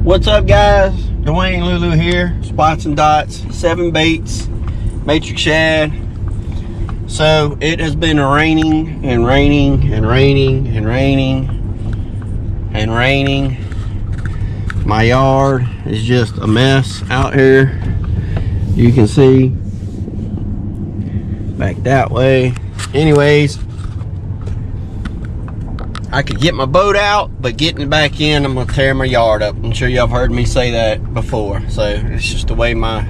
What's up, guys? Dwayne Lulu here. Spots and Dots, Sev7n Baits, Matrix Shad. So it has been raining and raining and raining and raining and raining. My yard is just a mess out here. You can see back that way. Anyways, I could get my boat out, but getting it back in, I'm gonna tear my yard up. I'm sure y'all have heard me say that before. So it's just the way my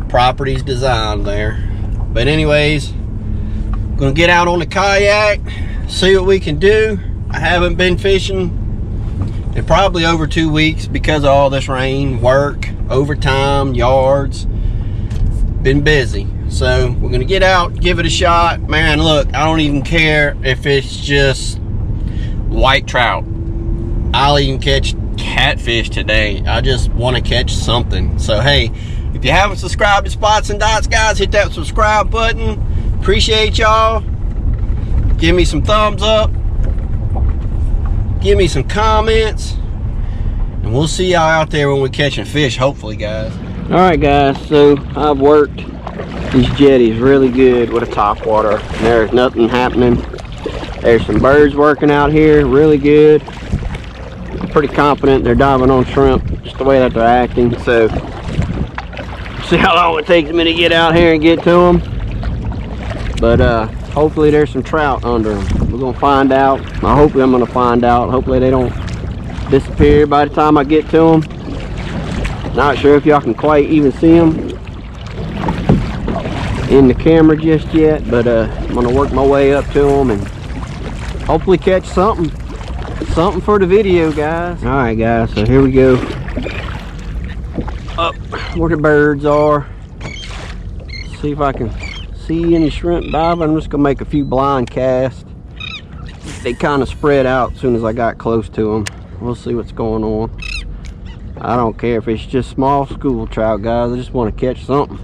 property's designed there. But anyways, gonna get out on the kayak, see what we can do. I haven't been fishing in probably over 2 weeks because of all this rain, work, overtime, yards. Been busy. So we're gonna get out, give it a shot. Man, look, I don't even care if it's just white trout. I'll even catch catfish today. I just want to catch something. So hey, if you haven't subscribed to Spots and Dots, guys, hit that subscribe button. Appreciate y'all. Give me some thumbs up, give me some comments, and we'll see y'all out there when we're catching fish, hopefully, guys. All right, guys, so I've worked these jetties really good with a top water. There's nothing happening. There's some birds working out here really good. I'm pretty confident they're diving on shrimp, just the way that they're acting. So see how long it takes me to get out here and get to them. But hopefully there's some trout under them. We're gonna find out. Hopefully I'm gonna find out. Hopefully they don't disappear by the time I get to them. Not sure if y'all can quite even see them in the camera just yet, but I'm gonna work my way up to them and hopefully catch something for the video, guys. All right, guys, so here we go up where the birds are. See if I can see any shrimp diving. I'm just gonna make a few blind casts. They kind of spread out as soon as I got close to them. We'll see what's going on. I don't care if it's just small school trout, guys. I just want to catch something.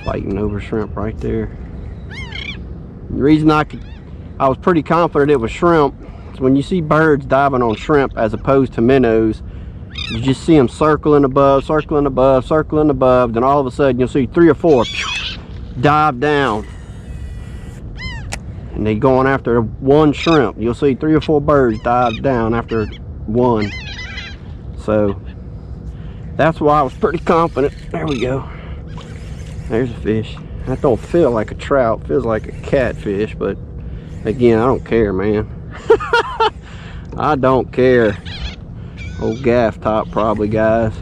Fighting over shrimp right there. The reason I was pretty confident it was shrimp is when you see birds diving on shrimp as opposed to minnows, you just see them circling above, circling above, circling above, then all of a sudden you'll see 3 or 4 dive down. And they going after one shrimp. You'll see 3 or 4 birds dive down after one. So that's why I was pretty confident. There we go. There's a fish. That don't feel like a trout, feels like a catfish, but again, I don't care, man. I don't care. Old gaff top probably, guys.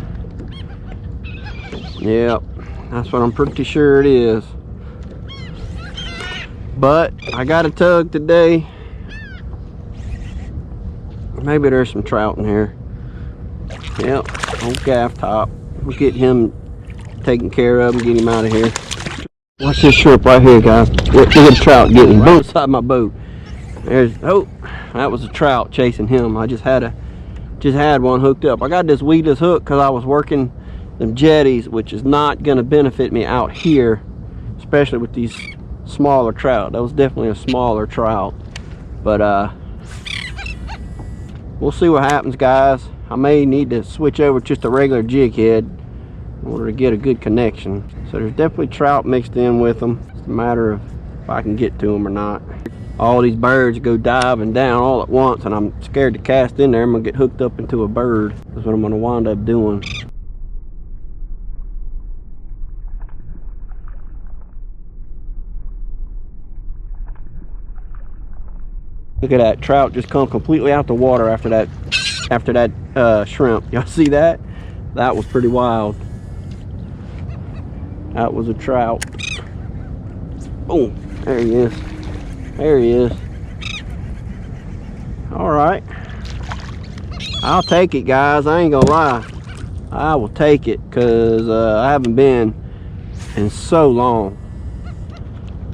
Yep, that's what I'm pretty sure it is. But I got a tug today. Maybe there's some trout in here. Yep, old gaff top. We'll get him taken care of and get him out of here. Watch this shrimp right here, guys. Look at the trout getting right beside my boat. There's, oh, that was a trout chasing him. I just had one hooked up. I got this weedless hook because I was working them jetties, which is not going to benefit me out here, especially with these smaller trout. That was definitely a smaller trout, but we'll see what happens, guys. I may need to switch over to just a regular jig head in order to get a good connection. So there's definitely trout mixed in with them. It's a matter of if I can get to them or not. All these birds go diving down all at once, and I'm scared to cast in there. I'm gonna get hooked up into a bird. That's what I'm gonna wind up doing. Look at that trout just come completely out the water after that shrimp. Y'all see that? That was pretty wild. That was a trout. Oh, there he is. There he is. All right. I'll take it, guys. I ain't gonna lie. I will take it because I haven't been in so long.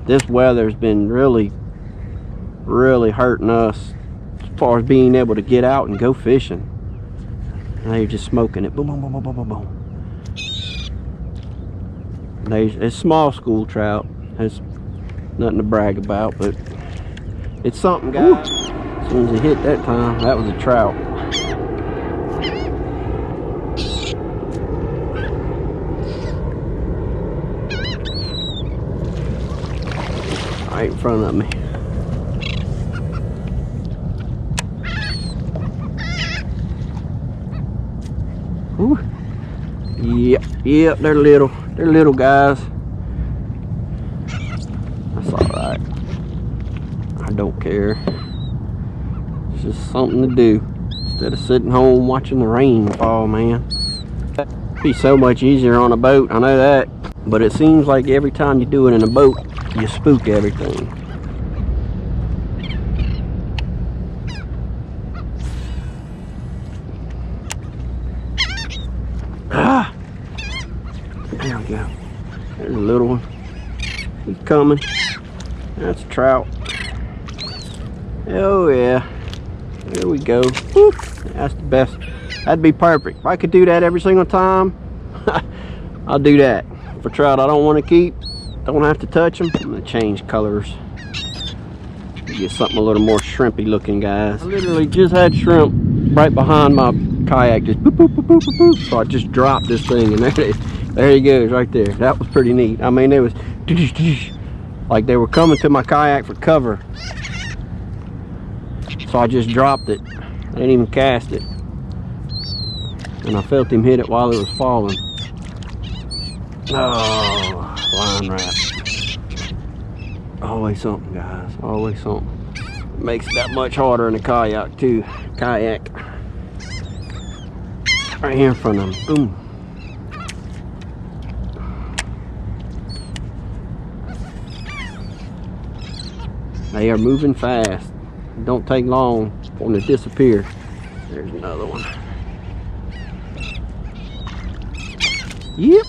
This weather's been really hurting us as far as being able to get out and go fishing. Now you're just smoking it. Boom, boom, boom, boom, boom, boom, boom. It's small school trout. It's nothing to brag about, but it's something, guys. soon as it hit that time, that was a trout. Right in front of me. Ooh. Yep, they're little guys. That's alright. I don't care. It's just something to do instead of sitting home watching the rain fall, man. It'd be so much easier on a boat, I know that, but it seems like every time you do it in a boat, you spook everything. Ah! There we go. There's a little one. He's coming. That's a trout. Oh yeah. There we go. Woo. That's the best. That'd be perfect. If I could do that every single time, I'll do that. For trout I don't want to keep, don't have to touch them, I'm going to change colors. Get something a little more shrimpy looking, guys. I literally just had shrimp right behind my kayak, just boop, boop, boop, boop, boop, boop. So I just dropped this thing and there he goes right there. That was pretty neat. I mean, it was like they were coming to my kayak for cover. So I just dropped it. I didn't even cast it. And I felt him hit it while it was falling. Oh, line wrap. Always something, guys. Always something. Makes it that much harder in the kayak too. Kayak. Right here in front of them. Boom. They are moving fast. It don't take long for them to disappear. There's another one. Yep.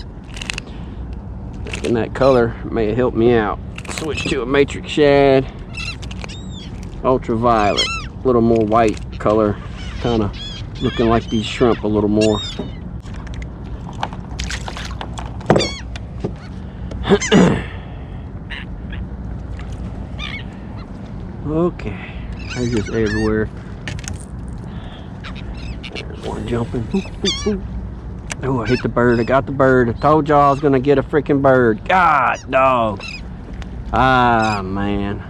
And that color may have helped me out. Switch to a Matrix Shad Ultra Violet. A little more white color. Kind of looking like these shrimp a little more. Okay. They're just everywhere. There's one jumping. Boop, boop, boop. Oh, I hit the bird. I got the bird. I told y'all I was gonna get a freaking bird. God, dog. Ah, man.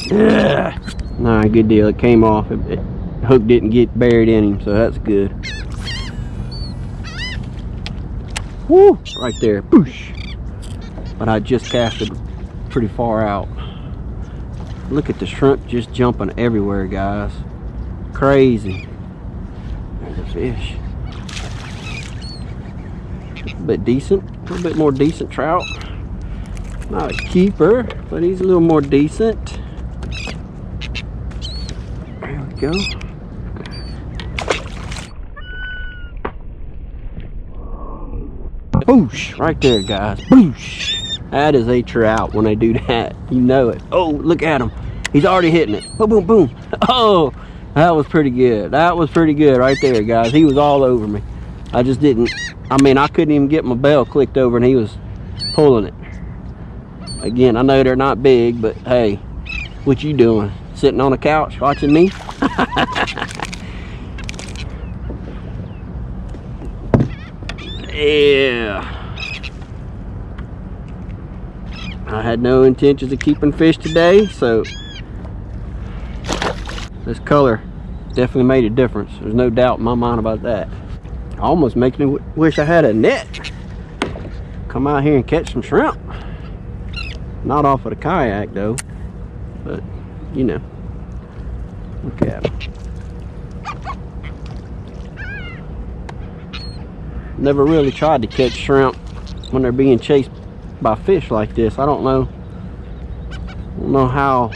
Yeah. Nah, good deal. It came off. The hook didn't get buried in him, so that's good. Woo! Right there. Boosh. But I just casted pretty far out. Look at the shrimp just jumping everywhere, guys. Crazy. There's a fish. A bit decent, a little bit more decent trout. Not a keeper, but he's a little more decent. There we go. Boosh! Right there, guys. Boosh! That is a trout when they do that. You know it. Oh, look at him. He's already hitting it. Boom, boom, boom. Oh, that was pretty good. That was pretty good right there, guys. He was all over me. I just didn't. I mean, I couldn't even get my bell clicked over and he was pulling it. Again, I know they're not big, but hey, what you doing? Sitting on a couch watching me? Yeah. I had no intentions of keeping fish today, so this color definitely made a difference. There's no doubt in my mind about that. Almost makes me wish I had a net. Come out here and catch some shrimp. Not off of the kayak though, but you know, look at them. Never really tried to catch shrimp when they're being chased by fish like this. I don't know how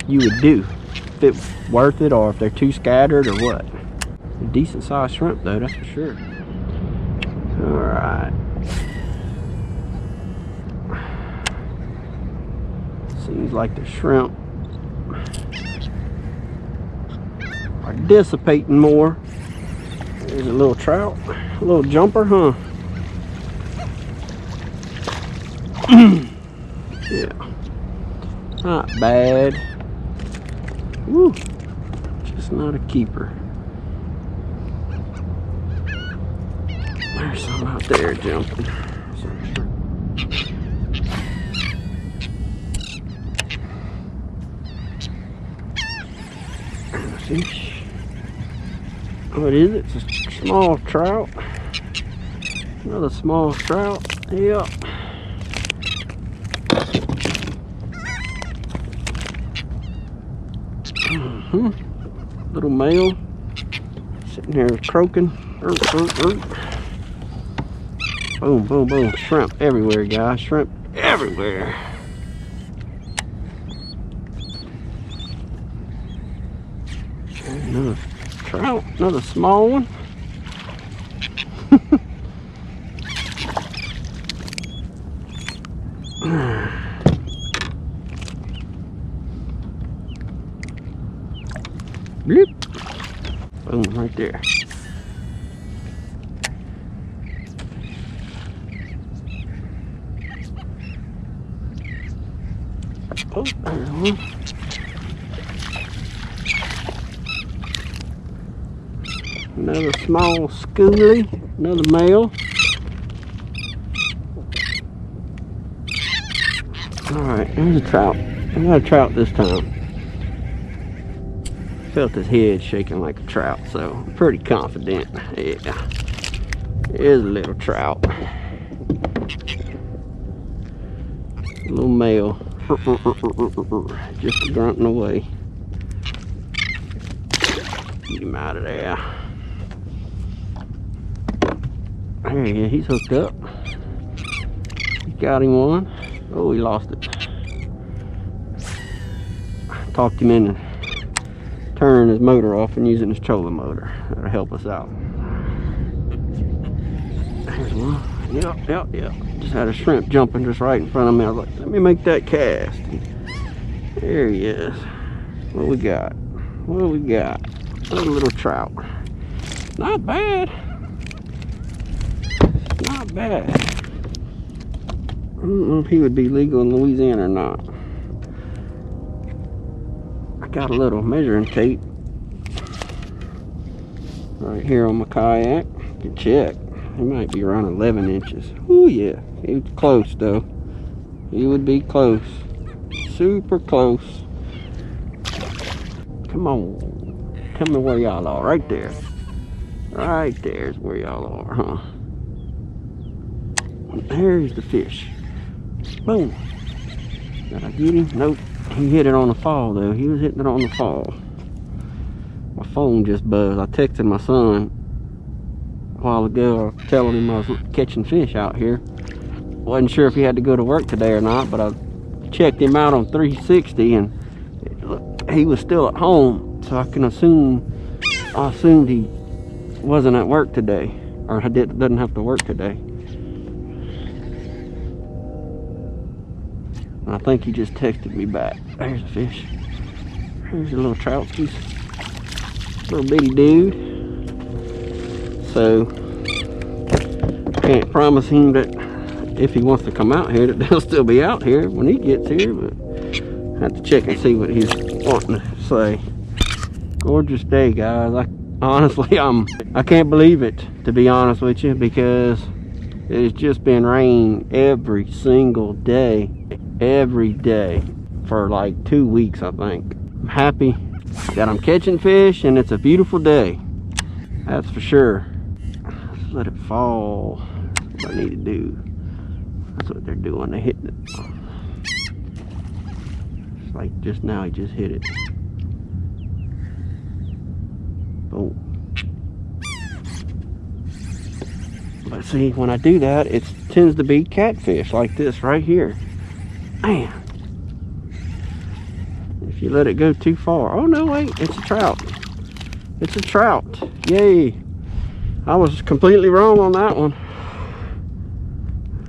you would do, if it's worth it or if they're too scattered or what. A decent sized shrimp though, that's for sure. All right. Seems like the shrimp are dissipating more. There's a little trout, a little jumper, huh? Yeah, not bad. Woo. That's not a keeper. There's some out there jumping. Fish. What is it? It's a small trout. Another small trout. Yep. Little male sitting here croaking. Boom, boom, boom. Shrimp everywhere, guys. Shrimp everywhere. Another trout, another small one. Bloop. Boom, right there. Oh, there's one. Another small schoolie, another male. Alright, there's a trout. I got a trout this time. Felt his head shaking like a trout, so I'm pretty confident. Yeah, here's a little trout. A little male. Just grunting away. Get him out of there. There he is, he's hooked up. Got him one. Oh, he lost it. Talked him into turning his motor off and using his trolling motor. That'll help us out. There's one. Yep. Just had a shrimp jumping just right in front of me. I was like, let me make that cast. There he is. What we got? What do we got? Another little trout. Not bad. Not bad. I don't know if he would be legal in Louisiana or not. I got a little measuring tape right here on my kayak. You can check. He might be around 11 inches. Oh yeah, he was close though. He would be close. Super close. Come on. Tell me where y'all are. Right there. Right there's where y'all are, huh? There's the fish. Boom. Did I get him? Nope. He hit it on the fall though. He was hitting it on the fall. My phone just buzzed. I texted my son a while ago telling him I was catching fish out here. Wasn't sure if he had to go to work today or not, but I checked him out on 360 and he was still at home, so I assumed he wasn't at work today, or doesn't have to work today. I think he just texted me back. There's a fish. There's a little trout piece. Little bitty dude. So, can't promise him that if he wants to come out here that they'll still be out here when he gets here, but I have to check and see what he's wanting to say. Gorgeous day, guys. Honestly, I can't believe it, to be honest with you, because it's just been rain every single day. Every day for like 2 weeks, I think. I'm happy that I'm catching fish and it's a beautiful day. That's for sure. Just let it fall. That's what I need to do. That's what they're doing. They're hitting it. It's like just now he just hit it. Boom. But see, when I do that, it tends to be catfish like this right here. Man, if you let it go too far. Oh no, wait, it's a trout. It's a trout. Yay. I was completely wrong on that one.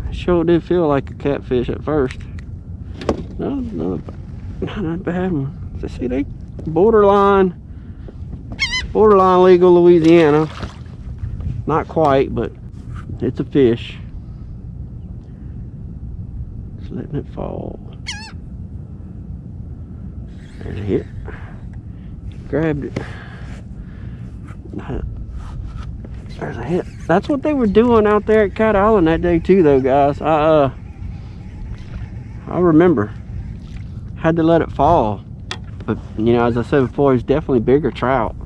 It sure did feel like a catfish at first. No, not a bad one. So see, they borderline legal Louisiana. Not quite, but it's a fish. Letting it fall. There's a hit. Grabbed it. There's a hit. That's what they were doing out there at Cat Island that day too, though, guys. I remember. Had to let it fall. But, you know, as I said before, it's definitely bigger trout.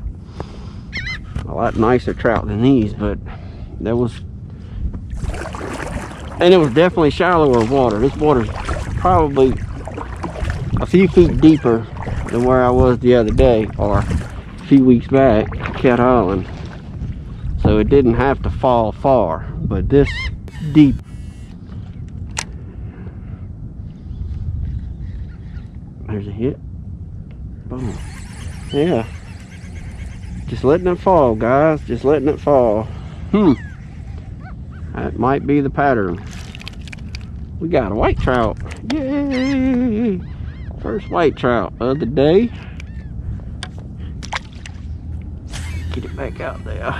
A lot nicer trout than these, but there was... And it was definitely shallower water. This water's probably a few feet deeper than where I was the other day, or a few weeks back at Cat Island. So it didn't have to fall far, but this deep. There's a hit. Boom. Yeah. Just letting it fall, guys. Just letting it fall. That might be the pattern. We got a white trout. Yay! First white trout of the day. Get it back out there.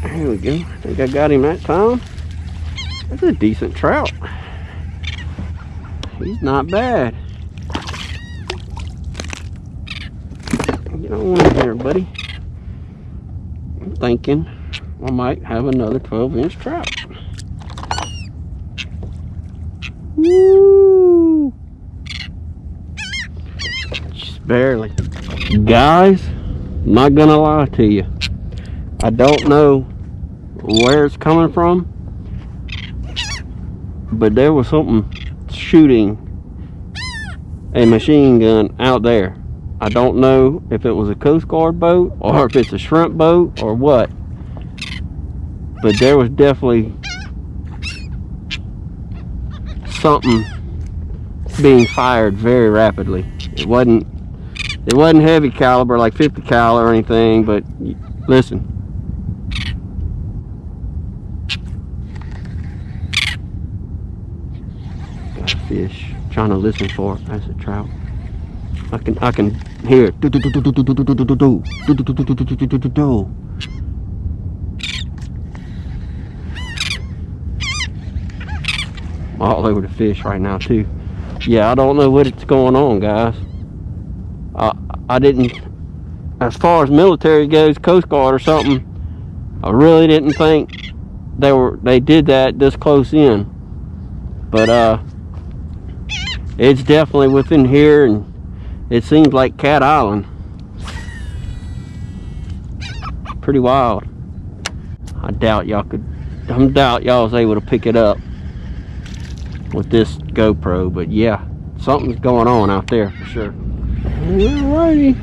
There we go. I think I got him that time. That's a decent trout. He's not bad. Get on in here, buddy. I'm thinking I might have another 12-inch trout. Woo! Just barely. Guys, I'm not gonna lie to you. I don't know where it's coming from, but there was something shooting a machine gun out there. I don't know if it was a Coast Guard boat or if it's a shrimp boat or what, but there was definitely something being fired very rapidly. It wasn't heavy caliber like 50 cal or anything, but listen. Got a fish. Trying to listen for it. That's a trout. I can hear it. All over the fish right now too. Yeah, I don't know what's going on, guys. I didn't, as far as military goes, Coast Guard or something, I really didn't think they did that this close in. But it's definitely within here, and it seems like Cat Island. Pretty wild. I doubt y'all was able to pick it up with this GoPro, but yeah, something's going on out there for sure. Alrighty,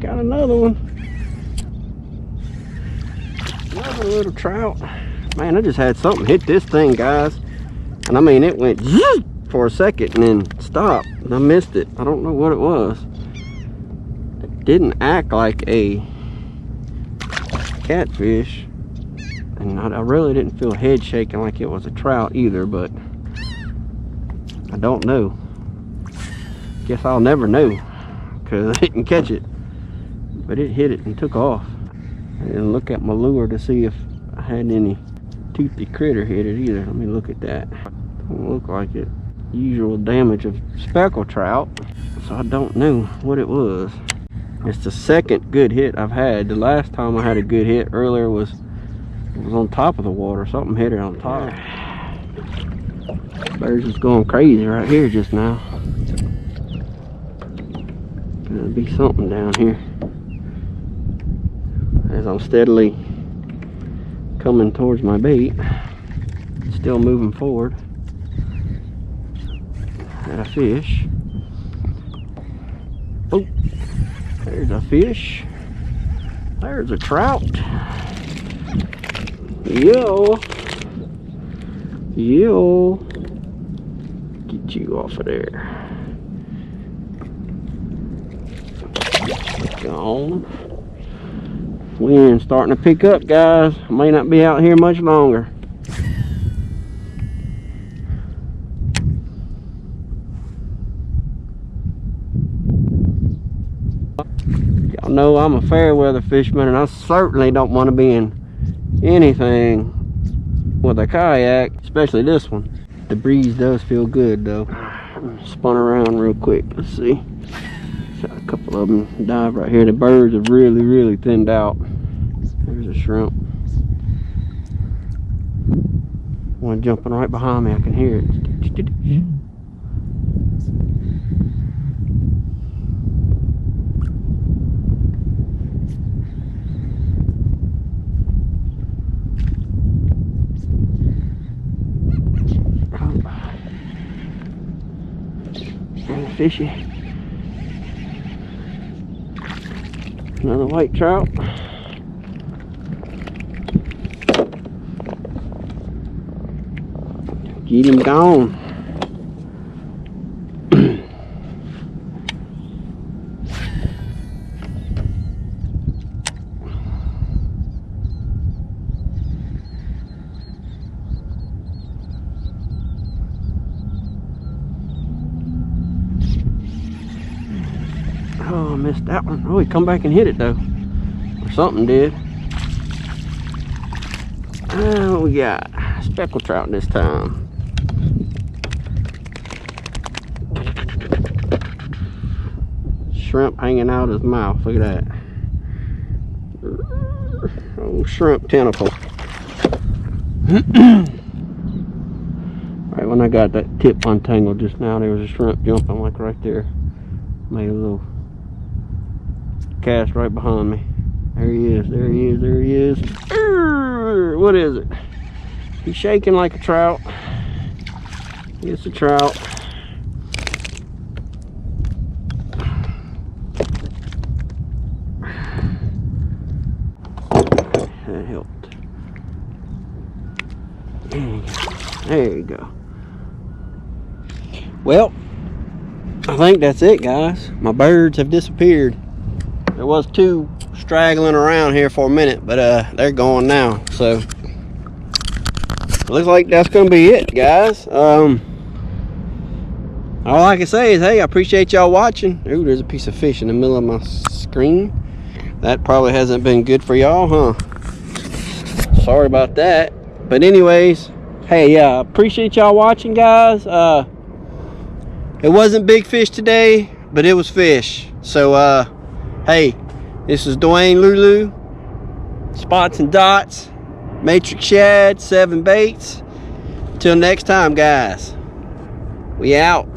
got another one. Another little trout. Man, I just had something hit this thing, guys, and I mean, it went zzz for a second and then stopped, and I missed it. I don't know what it was. It didn't act like a catfish, and I really didn't feel head shaking like it was a trout either, but I don't know. Guess I'll never know, because I didn't catch it, but it hit it and took off. I didn't look at my lure to see if I had any toothy critter hit it either. Let me look at that. Don't look like it. Usual damage of speckled trout, so I don't know what it was. It's the second good hit I've had. The last time I had a good hit earlier was on top of the water. Something hit it on top. Birds is going crazy right here just now. Gonna be something down here as I'm steadily coming towards my bait. Still moving forward. Got a fish. Oh, there's a fish. There's a trout. Yo. Get you off of there. Gone. Wind's starting to pick up, guys. I may not be out here much longer. Y'all know I'm a fair weather fisherman, and I certainly don't want to be in anything with a kayak, especially this one. The breeze does feel good though. Spun around real quick. Let's see. Got a couple of them dive right here. The birds have really thinned out. There's a shrimp. One jumping right behind me. I can hear it. Fishy. Another white trout. Get him gone. Oh, I missed that one. Oh, he come back and hit it though. Or something did. Oh, we got speckled trout this time. Shrimp hanging out his mouth. Look at that. Oh, shrimp tentacle. Right when I got that tip untangled just now, there was a shrimp jumping like right there. Made a little cast right behind me. There he is, there he is, there he is. What is it? He's shaking like a trout. It's a trout. That helped. There you go. Well, I think that's it, guys. My birds have disappeared. There was two straggling around here for a minute, but they're gone now. So looks like that's gonna be it, guys. All I can say is, hey, I appreciate y'all watching. Ooh, there's a piece of fish in the middle of my screen. That probably hasn't been good for y'all, huh? Sorry about that. But anyways, hey, yeah, appreciate y'all watching, guys. It wasn't big fish today, but it was fish. So hey, this is Dwayne Lulu, Spots&Dots, Matrix Shad, Sev7n Baits. Till next time, guys, we out.